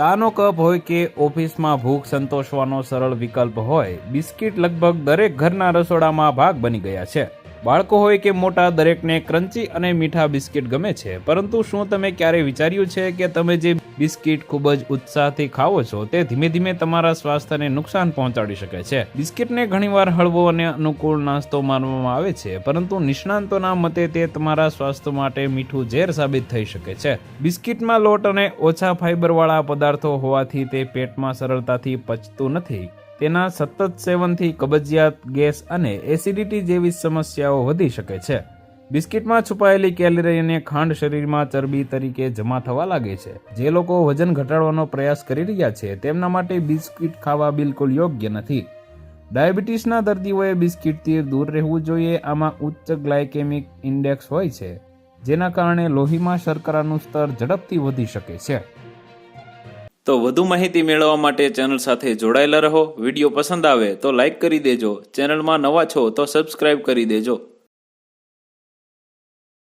ચાનો કપ હોય કે ઓફિસમાં ભૂખ સંતોષવાનો સરળ વિકલ્પ હોય, બિસ્કિટ લગભગ દરેક ઘરના રસોડામાં ભાગ બની ગયા છે. બાળકો હોય કે મોટા, દરેકને ક્રન્ચી અને મીઠા બિસ્કિટ ગમે છે. પરંતુ શું તમે ક્યારેય વિચાર્યું છે કે તમે જે બિસ્કિટ ખૂબ જ ઉત્સાહથી ખાવો છો તે ધીમે ધીમે તમારા સ્વાસ્થ્યને નુકસાન પહોંચાડી શકે છે? બિસ્કિટને ઘણીવાર હળવો અને અનુકૂળ નાસ્તો માનવામાં આવે છે, પરંતુ નિષ્ણાંતોના મતે તે તમારા સ્વાસ્થ્ય માટે મીઠું ઝેર સાબિત થઈ શકે છે. બિસ્કિટમાં લોટ અને ઓછા ફાઇબરવાળા પદાર્થો હોવાથી તે પેટમાં સરળતાથી પચતું નથી. તેના સતત સેવનથી કબજિયાત, ગેસ અને એસિડિટી જેવી સમસ્યાઓ વધી શકે છે. બિસ્કિટમાં છુપાયેલી કેલરી અને ખાંડ શરીરમાં ચરબી તરીકે જમા થવા લાગે છે. જે લોકો વજન ઘટાડવાનો પ્રયાસ કરી રહ્યા છે તેમના માટે બિસ્કિટ ખાવા બિલકુલ યોગ્ય નથી. ડાયાબિટીસના દર્દીઓએ બિસ્કિટથી દૂર રહેવું જોઈએ. આમાં ઉચ્ચ ગ્લાયકેમિક ઇન્ડેક્સ હોય છે, જેના કારણે લોહીમાં શર્કરાનું સ્તર ઝડપથી વધી શકે છે. તો વધુ માહિતી મેળવવા માટે ચેનલ સાથે જોડાયેલા રહો. વિડીયો પસંદ આવે તો લાઈક કરી દેજો. ચેનલમાં નવા છો તો સબસ્ક્રાઇબ કરી દેજો.